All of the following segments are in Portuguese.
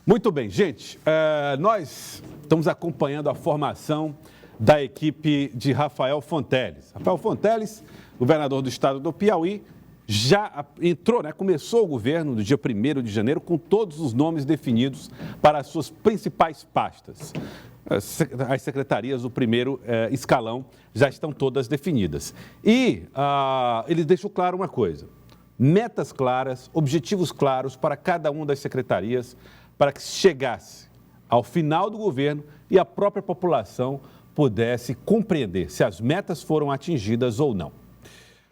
Muito bem, gente, nós estamos acompanhando a formação da equipe de Rafael Fonteles. Rafael Fonteles, governador do estado do Piauí, já entrou, começou o governo no dia 1º de janeiro com todos os nomes definidos para as suas principais pastas. As secretarias do primeiro escalão já estão todas definidas. E ele deixou claro uma coisa: metas claras, objetivos claros para cada uma das secretarias, para que chegasse ao final do governo e a própria população pudesse compreender se as metas foram atingidas ou não.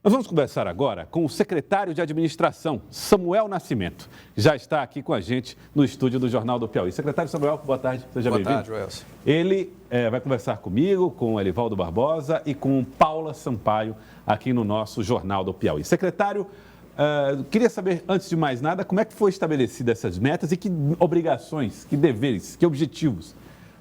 Nós vamos conversar agora com o secretário de Administração, Samuel Nascimento, que já está aqui com a gente no estúdio do Jornal do Piauí. Secretário Samuel, boa tarde, seja bem-vindo. Boa tarde, Welson. Ele vai conversar comigo, com o Elivaldo Barbosa e com Paula Sampaio aqui no nosso Jornal do Piauí. Secretário, queria saber, antes de mais nada, como é que foi estabelecida essas metas e que obrigações, que deveres, que objetivos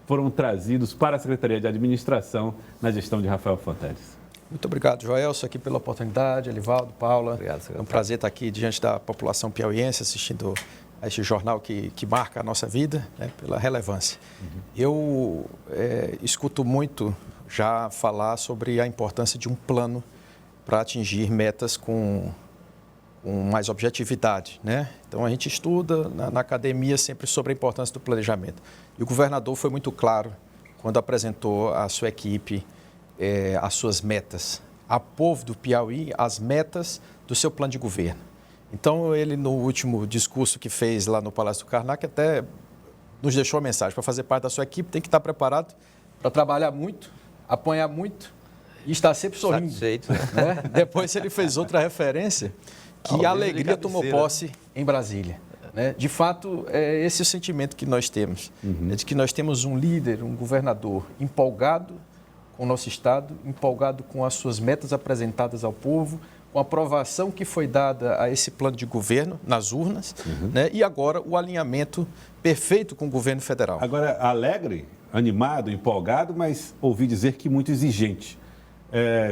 foram trazidos para a Secretaria de Administração na gestão de Rafael Fonteles. Muito obrigado, Joelson, aqui pela oportunidade, Elivaldo, Paula. Obrigado, secretário. É um prazer estar aqui diante da população piauiense, assistindo a este jornal que marca a nossa vida, pela relevância. Eu escuto muito já falar sobre a importância de um plano para atingir metas com mais objetividade, Então, a gente estuda na academia sempre sobre a importância do planejamento. E o governador foi muito claro quando apresentou à sua equipe as suas metas, ao povo do Piauí, as metas do seu plano de governo. Então, ele, no último discurso que fez lá no Palácio do Karnak, até nos deixou a mensagem: para fazer parte da sua equipe, tem que estar preparado para trabalhar muito, apanhar muito e estar sempre sorrindo. Satisfeito, Depois ele fez outra referência, que a alegria tomou posse em Brasília. De fato, é esse o sentimento que nós temos, de que nós temos um líder, um governador empolgado com o nosso Estado, empolgado com as suas metas apresentadas ao povo, com a aprovação que foi dada a esse plano de governo nas urnas, e agora o alinhamento perfeito com o governo federal. Agora, alegre, animado, empolgado, mas ouvi dizer que muito exigente.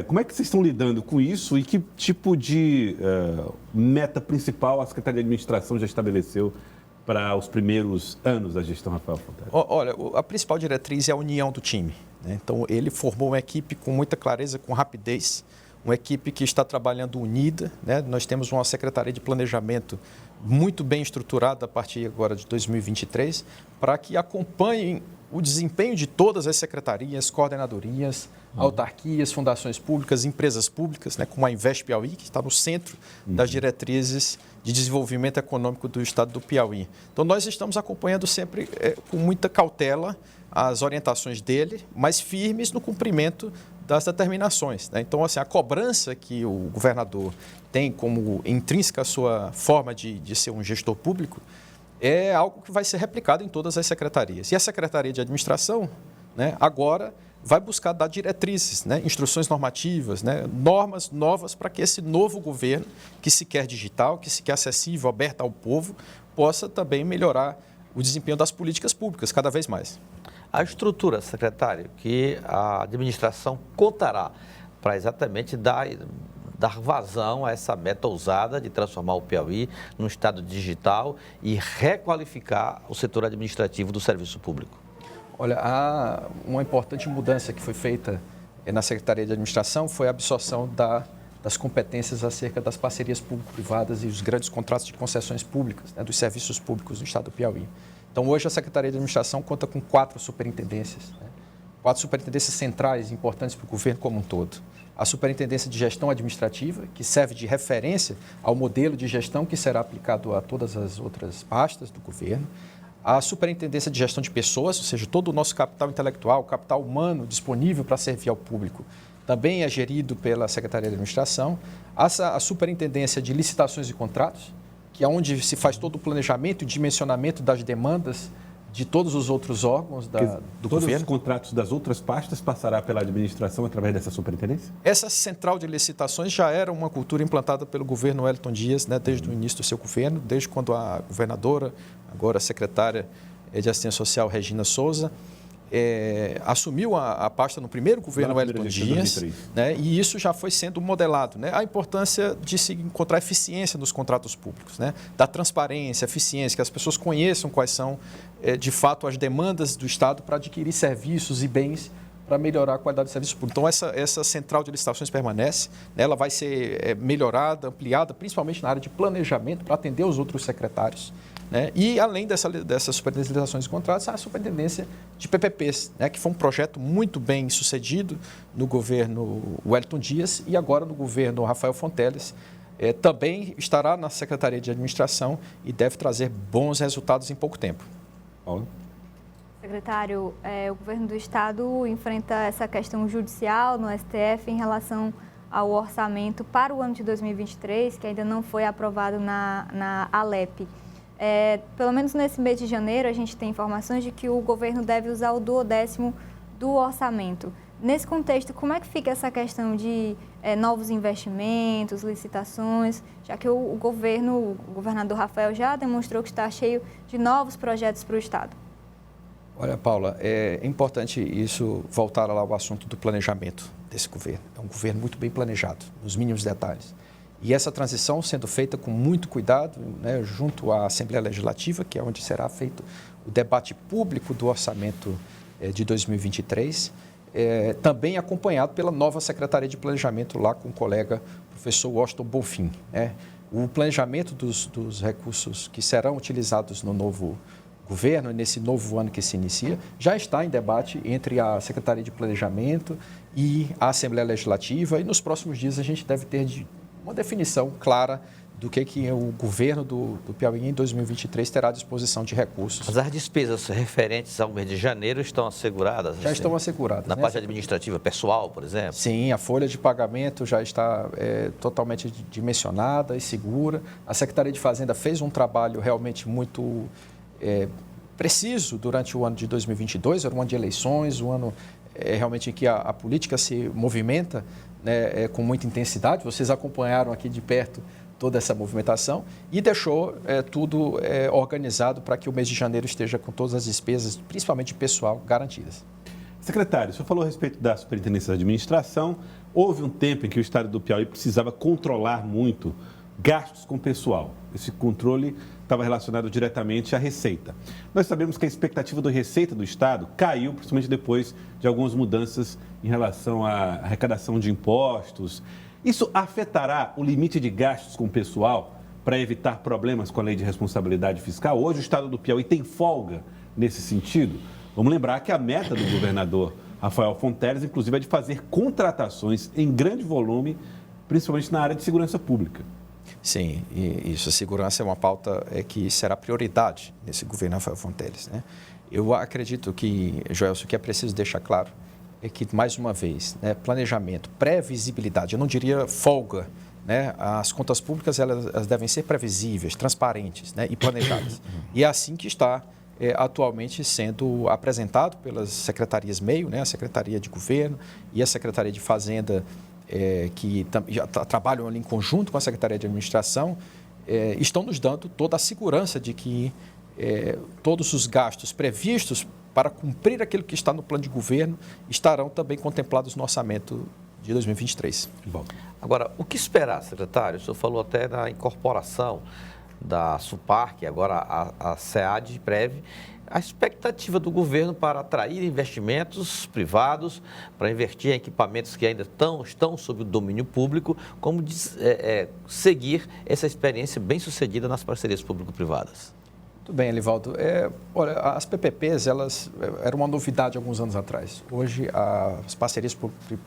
Como é que vocês estão lidando com isso e que tipo de meta principal a Secretaria de Administração já estabeleceu para os primeiros anos da gestão Rafael Fonteles? Olha, a principal diretriz é a união do time. Então, ele formou uma equipe com muita clareza, com rapidez, uma equipe que está trabalhando unida. Nós temos uma Secretaria de Planejamento muito bem estruturada a partir agora de 2023, para que acompanhem o desempenho de todas as secretarias, coordenadorias, autarquias, fundações públicas, empresas públicas, como a Invest Piauí, que está no centro das diretrizes de desenvolvimento econômico do estado do Piauí. Então, nós estamos acompanhando sempre com muita cautela as orientações dele, mas firmes no cumprimento das determinações. Então, assim, a cobrança que o governador tem como intrínseca a sua forma de ser um gestor público é algo que vai ser replicado em todas as secretarias. E a Secretaria de Administração, agora vai buscar dar diretrizes, instruções normativas, normas novas para que esse novo governo, que se quer digital, que se quer acessível, aberto ao povo, possa também melhorar o desempenho das políticas públicas cada vez mais. A estrutura, secretário, que a administração contará para exatamente dar vazão a essa meta ousada de transformar o Piauí num estado digital e requalificar o setor administrativo do serviço público. Olha, uma importante mudança que foi feita na Secretaria de Administração foi a absorção das competências acerca das parcerias público-privadas e os grandes contratos de concessões públicas, dos serviços públicos do estado do Piauí. Então, hoje, a Secretaria de Administração conta com 4 superintendências, 4 superintendências centrais importantes para o governo como um todo. A Superintendência de Gestão Administrativa, que serve de referência ao modelo de gestão que será aplicado a todas as outras pastas do governo. A Superintendência de Gestão de Pessoas, ou seja, todo o nosso capital intelectual, capital humano disponível para servir ao público, também é gerido pela Secretaria de Administração. A Superintendência de Licitações e Contratos, que é onde se faz todo o planejamento e dimensionamento das demandas de todos os outros órgãos do governo. Todos os contratos das outras pastas passará pela administração através dessa superintendência? Essa central de licitações já era uma cultura implantada pelo governo Wellington Dias, desde o início do seu governo, desde quando a governadora, agora a secretária de Assistência Social, Regina Souza, assumiu a pasta no primeiro governo Wellington Dias, né, e isso já foi sendo modelado, né, a importância de se encontrar eficiência nos contratos públicos, né, da transparência, eficiência, que as pessoas conheçam quais são, de fato, as demandas do Estado para adquirir serviços e bens para melhorar a qualidade do serviço público. Então, essa central de licitações permanece, né, ela vai ser melhorada, ampliada, principalmente na área de planejamento, para atender os outros secretários. Né? E, além dessas superintendências de licitações e contratos, a superintendência de PPPs, né, que foi um projeto muito bem sucedido no governo Wellington Dias e agora no governo Rafael Fonteles. Também estará na Secretaria de Administração e deve trazer bons resultados em pouco tempo. Paulo? Secretário, o governo do Estado enfrenta essa questão judicial no STF em relação ao orçamento para o ano de 2023, que ainda não foi aprovado na Alep. Pelo menos nesse mês de janeiro, a gente tem informações de que o governo deve usar o 1/10 do orçamento. Nesse contexto, como é que fica essa questão de novos investimentos, licitações, já que o governador Rafael já demonstrou que está cheio de novos projetos para o Estado? Olha, Paula, é importante isso voltar lá ao assunto do planejamento desse governo. É um governo muito bem planejado, nos mínimos detalhes. E essa transição sendo feita com muito cuidado, né, junto à Assembleia Legislativa, que é onde será feito o debate público do orçamento de 2023, também acompanhado pela nova Secretaria de Planejamento, lá com o colega professor Washington Bonfim. O planejamento dos recursos que serão utilizados no novo governo, nesse novo ano que se inicia, já está em debate entre a Secretaria de Planejamento e a Assembleia Legislativa, e nos próximos dias a gente deve ter uma definição clara do que o governo do Piauí em 2023 terá à disposição de recursos. Mas as despesas referentes ao mês de janeiro estão asseguradas? Já estão asseguradas. Na parte administrativa, pessoal, por exemplo? Sim, a folha de pagamento já está totalmente dimensionada e segura. A Secretaria de Fazenda fez um trabalho realmente muito preciso durante o ano de 2022, era um ano de eleições, um ano realmente em que a política se movimenta, né, com muita intensidade. Vocês acompanharam aqui de perto toda essa movimentação e deixou tudo organizado para que o mês de janeiro esteja com todas as despesas, principalmente pessoal, garantidas. Secretário, o senhor falou a respeito da Superintendência de Administração. Houve um tempo em que o Estado do Piauí precisava controlar muito gastos com pessoal. Esse controle estava relacionado diretamente à receita. Nós sabemos que a expectativa da receita do Estado caiu, principalmente depois de algumas mudanças em relação à arrecadação de impostos. Isso afetará o limite de gastos com pessoal para evitar problemas com a lei de responsabilidade fiscal? Hoje o Estado do Piauí tem folga nesse sentido? Vamos lembrar que a meta do governador Rafael Fonteles, inclusive, é de fazer contratações em grande volume, principalmente na área de segurança pública. Sim, e isso, a segurança é uma pauta que será prioridade nesse governo Rafael Fonteles, né? Eu acredito que, Joelson, o que é preciso deixar claro é que, mais uma vez, né, planejamento, previsibilidade, eu não diria folga, né? As contas públicas elas devem ser previsíveis, transparentes, né, e planejadas. E é assim que está atualmente sendo apresentado pelas secretarias meio, né, a Secretaria de Governo e a Secretaria de Fazenda, que já trabalham ali em conjunto com a Secretaria de Administração, estão nos dando toda a segurança de que todos os gastos previstos para cumprir aquilo que está no plano de governo estarão também contemplados no orçamento de 2023. Agora, o que esperar, secretário? O senhor falou até na incorporação da SUPARC, agora a SEAD-PREV, a expectativa do governo para atrair investimentos privados, para investir em equipamentos que ainda estão sob o domínio público, como seguir essa experiência bem-sucedida nas parcerias público-privadas? Muito bem, Elivaldo. Olha, as PPPs, elas eram uma novidade alguns anos atrás. Hoje, as parcerias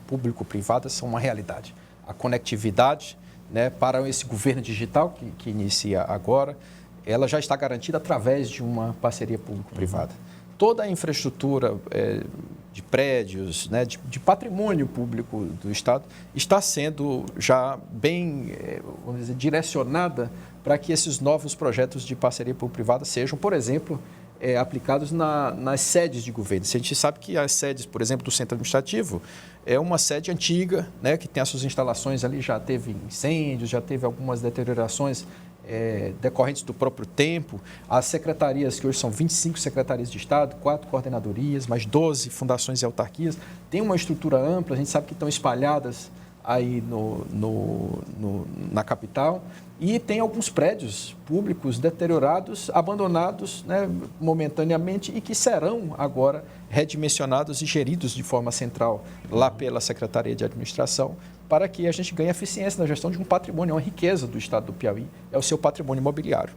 público-privadas são uma realidade. A conectividade, né, para esse governo digital que inicia agora, ela já está garantida através de uma parceria público-privada. Toda a infraestrutura de prédios, né, de patrimônio público do Estado está sendo já bem, vamos dizer, direcionada para que esses novos projetos de parceria público-privada sejam, por exemplo, aplicados nas sedes de governo. A gente sabe que as sedes, por exemplo, do Centro Administrativo, é uma sede antiga, né, que tem as suas instalações ali, já teve incêndios, já teve algumas deteriorações decorrentes do próprio tempo. As secretarias, que hoje são 25 secretarias de Estado, 4 coordenadorias, mais 12 fundações e autarquias, tem uma estrutura ampla, a gente sabe que estão espalhadas aí na capital, e tem alguns prédios públicos deteriorados, abandonados, né, momentaneamente, e que serão agora redimensionados e geridos de forma central lá pela Secretaria de Administração, para que a gente ganhe eficiência na gestão de um patrimônio, uma riqueza do Estado do Piauí, é o seu patrimônio imobiliário.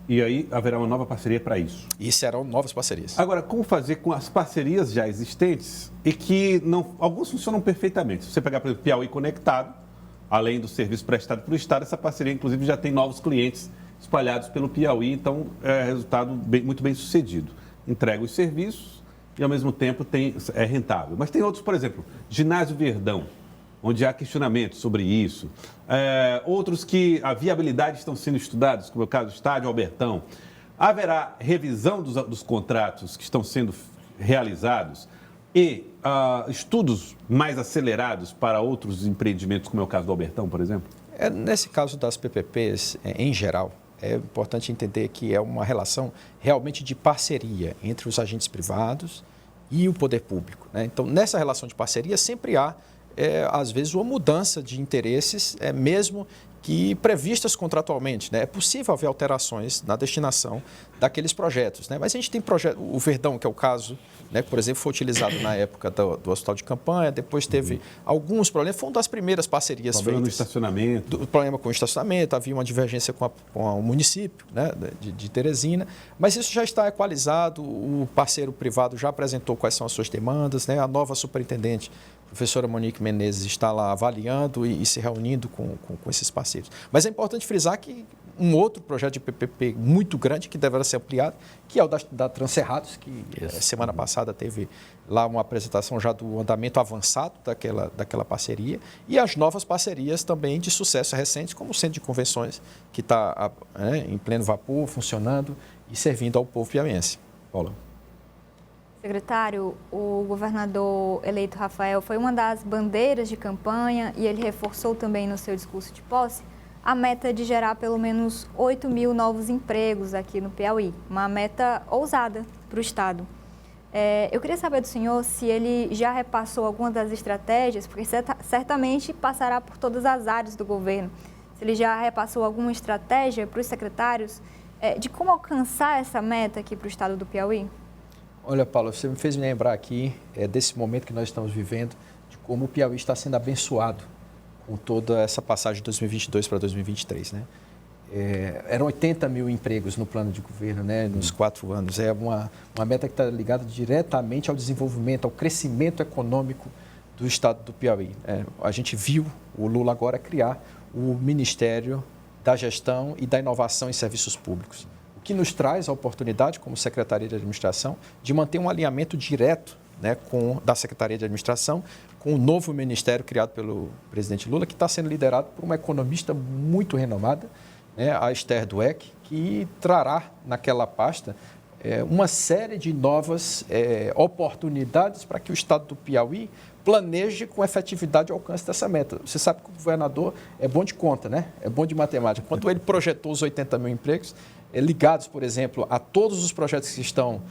E aí haverá uma nova parceria para isso? E serão novas parcerias. Agora, como fazer com as parcerias já existentes e que alguns funcionam perfeitamente? Se você pegar, por exemplo, Piauí Conectado, além do serviço prestado pelo Estado, essa parceria, inclusive, já tem novos clientes espalhados pelo Piauí, então é resultado muito bem sucedido. Entrega os serviços e, ao mesmo tempo, é rentável. Mas tem outros, por exemplo, Ginásio Verdão, onde há questionamentos sobre isso. Outros que a viabilidade estão sendo estudados, como é o caso do Estádio Albertão. Haverá revisão dos contratos que estão sendo realizados e estudos mais acelerados para outros empreendimentos, como é o caso do Albertão, por exemplo? Nesse caso das PPPs, em geral, é importante entender que é uma relação realmente de parceria entre os agentes privados e o poder público, né? Então, nessa relação de parceria, sempre há, às vezes, uma mudança de interesses, mesmo que previstas contratualmente, né? É possível haver alterações na destinação daqueles projetos, né? Mas a gente tem o Verdão, que é o caso, né, que, por exemplo, foi utilizado na época do hospital de campanha, depois teve alguns problemas, foi uma das primeiras parcerias feitas. Problema no estacionamento. Problema com o estacionamento, havia uma divergência com o município, né, de Teresina, mas isso já está equalizado, o parceiro privado já apresentou quais são as suas demandas, né? A nova superintendente, a professora Monique Menezes, está lá avaliando e se reunindo com esses parceiros. Mas é importante frisar que um outro projeto de PPP muito grande que deverá ser ampliado, que é o da Transcerrados, que semana passada teve lá uma apresentação já do andamento avançado daquela parceria, e as novas parcerias também de sucesso recentes, como o Centro de Convenções, que está em pleno vapor, funcionando e servindo ao povo piauiense. Paula. Secretário, o governador eleito Rafael foi uma das bandeiras de campanha e ele reforçou também no seu discurso de posse a meta de gerar pelo menos 8 mil novos empregos aqui no Piauí, uma meta ousada para o Estado. Eu queria saber do senhor se ele já repassou alguma das estratégias, porque certamente passará por todas as áreas do governo. Se ele já repassou alguma estratégia para os secretários de como alcançar essa meta aqui para o Estado do Piauí? Olha, Paulo, você me fez me lembrar aqui desse momento que nós estamos vivendo, de como o Piauí está sendo abençoado com toda essa passagem de 2022 para 2023, né? Eram 80 mil empregos no plano de governo, né, nos 4 anos. É uma meta que está ligada diretamente ao desenvolvimento, ao crescimento econômico do Estado do Piauí. A gente viu o Lula agora criar o Ministério da Gestão e da Inovação em Serviços Públicos, o que nos traz a oportunidade, como Secretaria de Administração, de manter um alinhamento direto, né, da Secretaria de Administração com o novo ministério criado pelo presidente Lula, que está sendo liderado por uma economista muito renomada, né, a Esther Dweck, que trará naquela pasta uma série de novas oportunidades para que o Estado do Piauí planeje com efetividade o alcance dessa meta. Você sabe que o governador é bom de conta, né? É bom de matemática. Quando ele projetou os 80 mil empregos, ligados, por exemplo, a todos os projetos que estão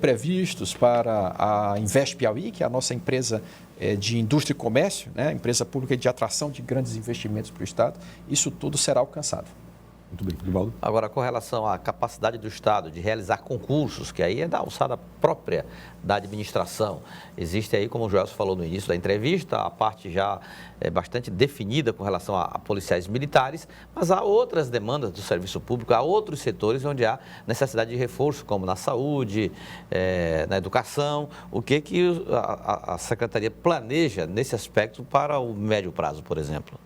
previstos para a Invest Piauí, que é a nossa empresa de indústria e comércio, né? Empresa pública de atração de grandes investimentos para o Estado, isso tudo será alcançado. Muito bem, Rivaldo. Agora, com relação à capacidade do Estado de realizar concursos, que aí é da alçada própria da administração, existe aí, como o Joelson falou no início da entrevista, a parte já bastante definida com relação a policiais militares, mas há outras demandas do serviço público, há outros setores onde há necessidade de reforço, como na saúde, na educação. O que a Secretaria planeja nesse aspecto para o médio prazo, por exemplo?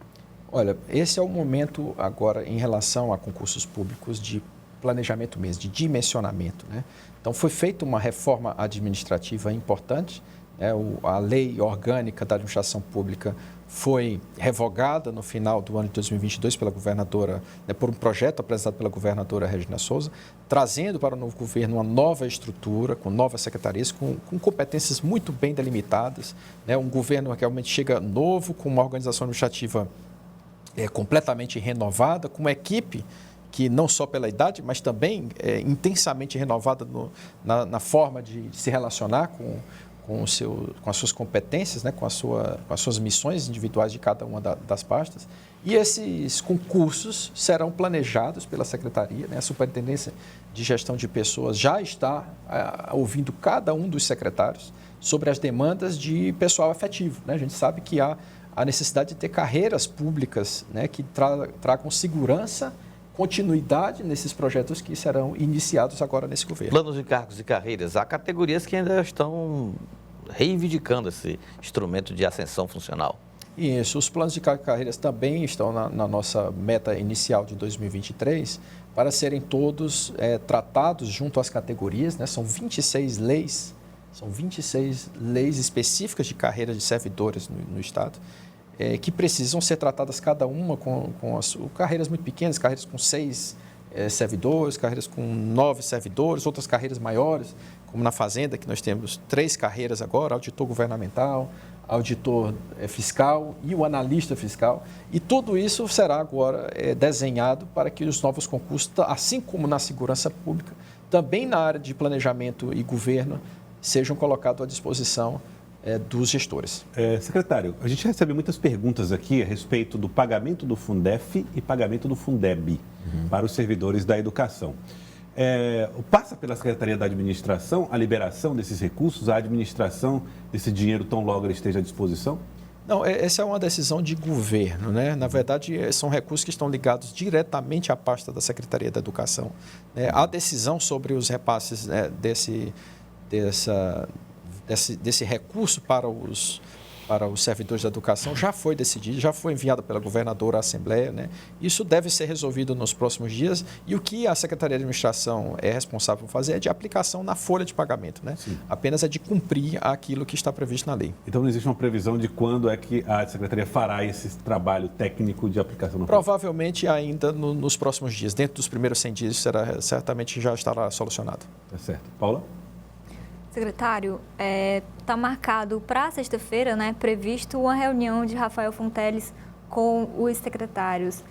Olha, esse é o momento agora em relação a concursos públicos de planejamento mesmo, de dimensionamento, né? Então, foi feita uma reforma administrativa importante, né? A lei orgânica da administração pública foi revogada no final do ano de 2022 pela governadora, né, por um projeto apresentado pela governadora Regina Souza, trazendo para o novo governo uma nova estrutura, com novas secretarias, com competências muito bem delimitadas, né? Um governo que realmente chega novo, com uma organização administrativa completamente renovada, com uma equipe que não só pela idade, mas também intensamente renovada na forma de se relacionar com as suas competências, né, com as suas missões individuais de cada uma das pastas. E esses concursos serão planejados pela Secretaria, né? A Superintendência de Gestão de Pessoas já está ouvindo cada um dos secretários sobre as demandas de pessoal efetivo, né? A gente sabe que há a necessidade de ter carreiras públicas, né, que tragam segurança, continuidade nesses projetos que serão iniciados agora nesse governo. Planos de cargos e carreiras, há categorias que ainda estão reivindicando esse instrumento de ascensão funcional. Isso, os planos de carreiras também estão na nossa meta inicial de 2023 para serem todos tratados junto às categorias, né? São 26 leis específicas de carreiras de servidores no Estado, que precisam ser tratadas cada uma com carreiras muito pequenas, carreiras com 6 servidores, carreiras com 9 servidores, outras carreiras maiores, como na Fazenda, que nós temos 3 carreiras agora, auditor governamental, auditor fiscal e o analista fiscal. E tudo isso será agora desenhado para que os novos concursos, assim como na segurança pública, também na área de planejamento e governo, sejam colocados à disposição dos gestores. Secretário, a gente recebe muitas perguntas aqui a respeito do pagamento do Fundef e pagamento do Fundeb para os servidores da educação. Passa pela Secretaria da Administração a liberação desses recursos, a administração desse dinheiro tão logo ele esteja à disposição? Não, essa é uma decisão de governo, né? Na verdade, são recursos que estão ligados diretamente à pasta da Secretaria da Educação. A decisão sobre os repasses, né, desse recurso para os servidores da educação já foi decidido, já foi enviado pela governadora à Assembleia, né? Isso deve ser resolvido nos próximos dias e o que a Secretaria de Administração é responsável por fazer é de aplicação na folha de pagamento, né? Apenas é de cumprir aquilo que está previsto na lei. Então não existe uma previsão de quando é que a Secretaria fará esse trabalho técnico de aplicação? Provavelmente ainda nos próximos dias, dentro dos primeiros 100 dias, certamente já estará solucionado. Tá certo. Paula? Secretário, está marcado para sexta-feira, né, previsto uma reunião de Rafael Fonteles com os secretários.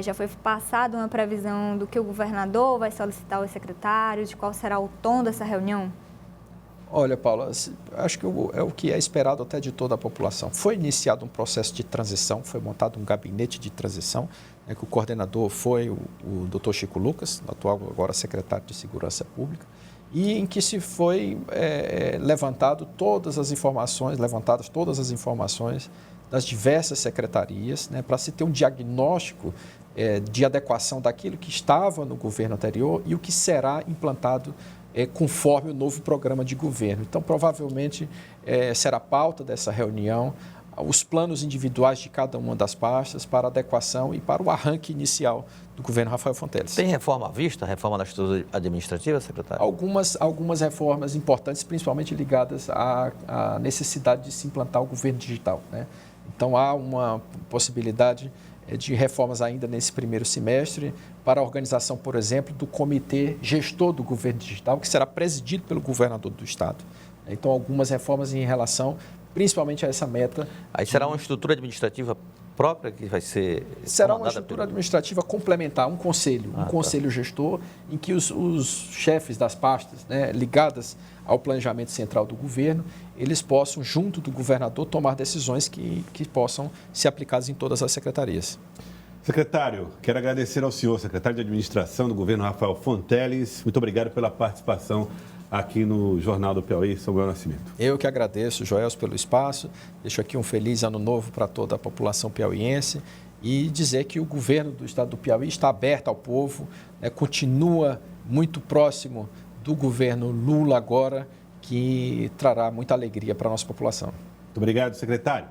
Já foi passada uma previsão do que o governador vai solicitar aos secretários, de qual será o tom dessa reunião? Olha, Paula, acho que é o que é esperado até de toda a população. Foi iniciado um processo de transição, foi montado um gabinete de transição, né, que o coordenador foi o Dr. Chico Lucas, atual agora secretário de Segurança Pública, e em que se foi levantadas todas as informações das diversas secretarias, né, para se ter um diagnóstico de adequação daquilo que estava no governo anterior e o que será implantado conforme o novo programa de governo. Então, provavelmente, será pauta dessa reunião os planos individuais de cada uma das pastas para adequação e para o arranque inicial do governo Rafael Fonteles. Tem reforma à vista, reforma da estrutura administrativa, secretário? Algumas reformas importantes, principalmente ligadas à necessidade de se implantar o governo digital, né? Então, há uma possibilidade de reformas ainda nesse primeiro semestre para a organização, por exemplo, do comitê gestor do governo digital, que será presidido pelo governador do Estado. Então, algumas reformas em relação principalmente a essa meta. Aí será uma estrutura administrativa própria que vai ser... Será uma estrutura administrativa complementar, um conselho gestor, em que os chefes das pastas, né, ligadas ao planejamento central do governo, eles possam, junto do governador, tomar decisões que possam ser aplicadas em todas as secretarias. Secretário, quero agradecer ao senhor, secretário de Administração do governo Rafael Fonteles. Muito obrigado pela participação aqui no Jornal do Piauí, Samuel Nascimento. Eu que agradeço, Joelso, pelo espaço. Deixo aqui um feliz ano novo para toda a população piauiense e dizer que o governo do estado do Piauí está aberto ao povo, continua muito próximo do governo Lula agora, que trará muita alegria para a nossa população. Muito obrigado, secretário.